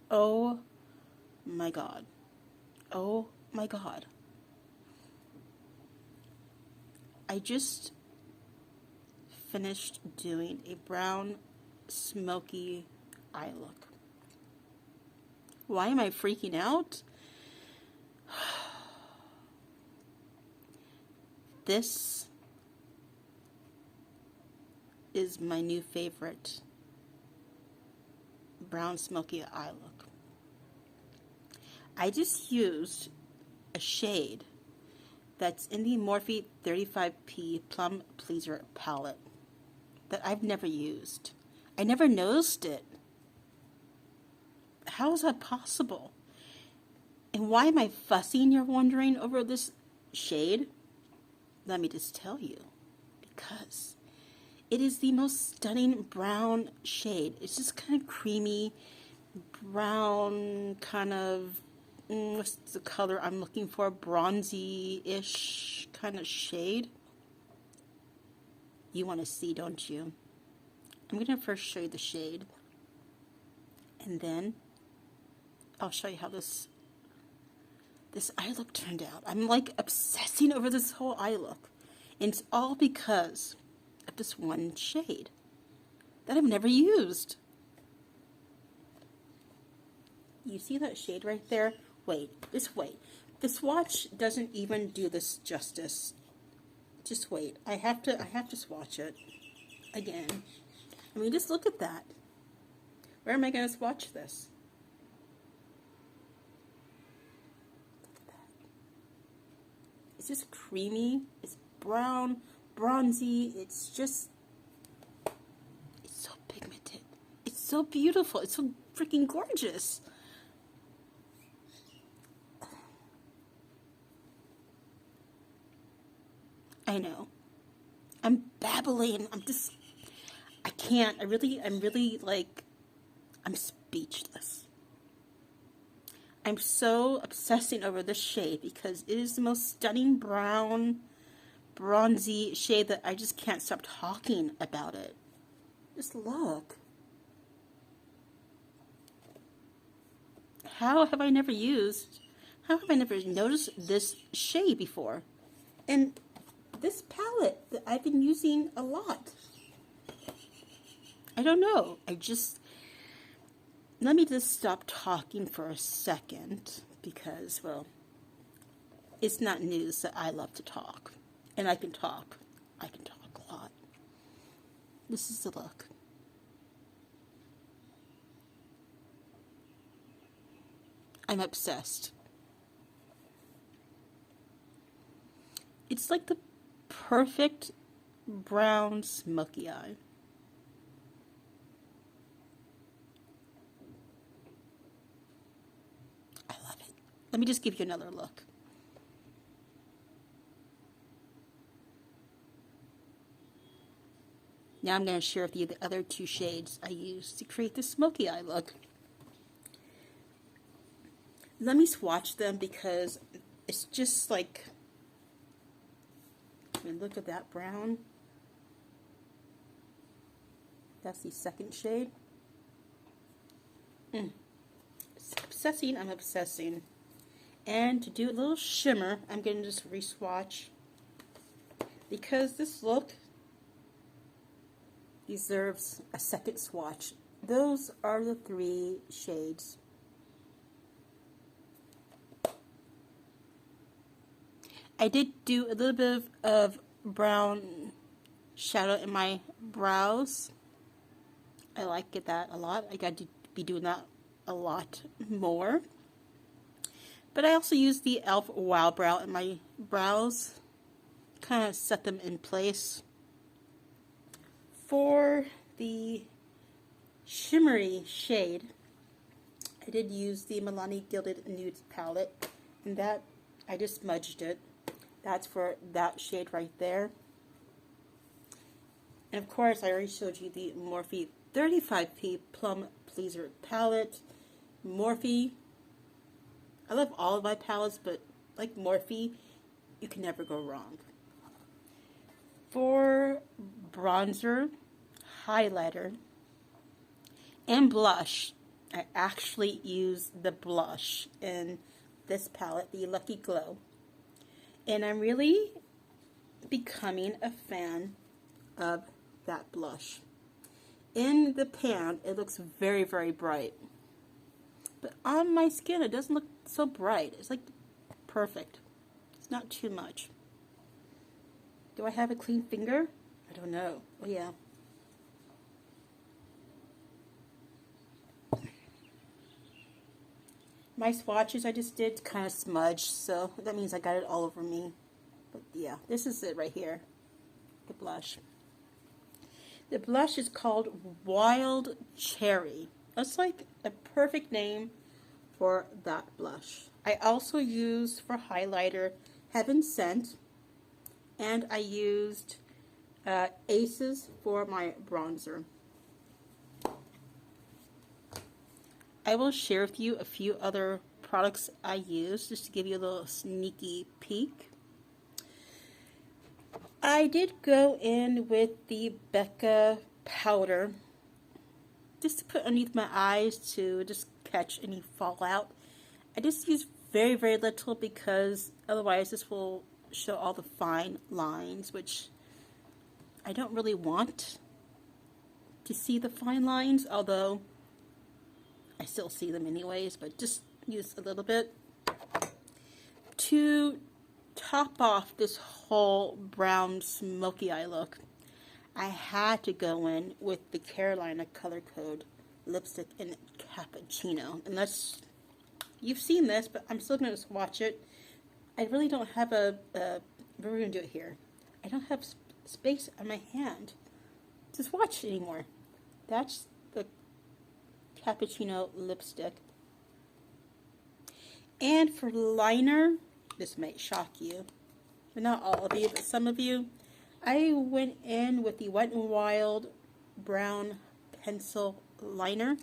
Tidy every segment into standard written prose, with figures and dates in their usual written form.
Oh my god. Oh my god. I just finished doing a brown smoky eye look. Why am I freaking out? This is my new favorite brown smoky eye look. I just used a shade that's in the Morphe 35P Plum Pleaser palette that I've never used. I never noticed it. How is that possible? And why am I fussing, you're wondering, over this shade? Let me just tell you. Because it is the most stunning brown shade. It's just kind of creamy, brown, kind of, what's the color I'm looking for? Bronzy-ish kind of shade. You want to see, don't you? I'm going to first show you the shade. And then I'll show you how this eye look turned out. I'm like obsessing over this whole eye look. And it's all because of this one shade that I've never used. You see that shade right there? Wait. The swatch doesn't even do this justice. Just wait. I have to swatch it again. I mean, just look at that. Where am I going to swatch this? It's just creamy, it's brown, bronzy, it's so pigmented. It's so beautiful, it's so freaking gorgeous. I know. I'm babbling. I can't. I'm really like, I'm speechless. I'm so obsessing over this shade because it is the most stunning brown, bronzy shade that I just can't stop talking about it. Just look. How have I never noticed this shade before? And this palette that I've been using a lot. I don't know. Let me just stop talking for a second because, well, it's not news that I love to talk. And I can talk. I can talk a lot. This is the look. I'm obsessed. It's like the perfect brown smoky eye. Let me just give you another look. Now I'm going to share with you the other two shades I used to create this smoky eye look. Let me swatch them because it's just like, I mean, look at that brown. That's the second shade. It's obsessing, I'm obsessing. And to do a little shimmer, I'm going to just re-swatch because this look deserves a second swatch. Those are the three shades. I did do a little bit of brown shadow in my brows. I like that a lot. I got to be doing that a lot more. But I also use the e.l.f. Wow Brow in my brows. Kind of set them in place. For the shimmery shade, I did use the Milani Gilded Nude palette. And that, I just smudged it. That's for that shade right there. And of course, I already showed you the Morphe 35P Plum Pleaser palette. Morphe. I love all of my palettes, but like Morphe, you can never go wrong. For bronzer, highlighter, and blush, I actually use the blush in this palette, the Lucky Glow. And I'm really becoming a fan of that blush. In the pan, it looks very, very bright. But on my skin, it doesn't look so bright. It's like perfect. It's not too much. Do I have a clean finger? I don't know. Oh, yeah. My swatches I just did kind of smudged, so that means I got it all over me. But yeah, this is it right here, the blush. The blush is called Wild Cherry. That's like a perfect name for that blush. I also used for highlighter Heaven Sent, and I used Aces for my bronzer. I will share with you a few other products I use just to give you a little sneaky peek. I did go in with the Becca powder just to put underneath my eyes to just catch any fallout. I just use very, very little because otherwise this will show all the fine lines, which I don't really want to see the fine lines, although I still see them anyways, but just use a little bit to top off this whole brown smoky eye look. I had to go in with the Careline Color Code lipstick in Cappuccino. Unless you've seen this, but I'm still going to swatch it. I really don't have we're going to do it here. I don't have space on my hand to swatch anymore. That's the Cappuccino lipstick. And for liner, this might shock you, but not all of you, but some of you, I went in with the Wet n Wild brown pencil liner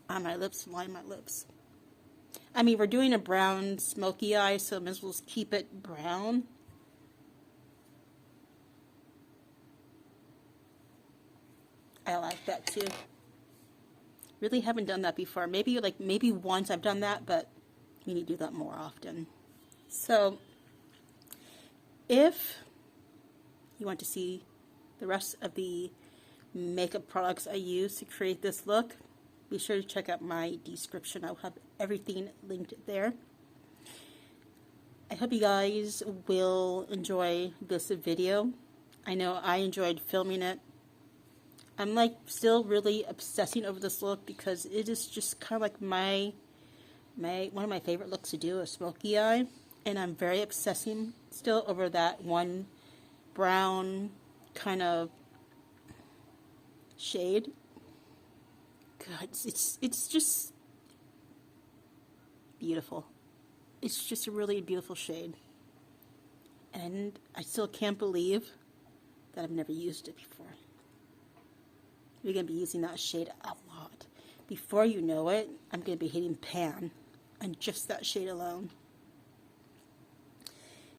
on my lips to line my lips. I mean, we're doing a brown smoky eye, so might as well keep it brown. I like that too. Really haven't done that before. Maybe once I've done that, but we need to do that more often. So if you want to see the rest of the makeup products I use to create this look, be sure to check out my description. I'll have everything linked there. I hope you guys will enjoy this video. I know I enjoyed filming it. I'm like still really obsessing over this look because it is just kind of like one of my favorite looks to do, a smoky eye, and I'm very obsessing still over that one brown kind of shade. God, it's just beautiful. It's just a really beautiful shade, and I still can't believe that I've never used it before. We're going to be using that shade a lot. Before you know it, I'm going to be hitting pan on just that shade alone.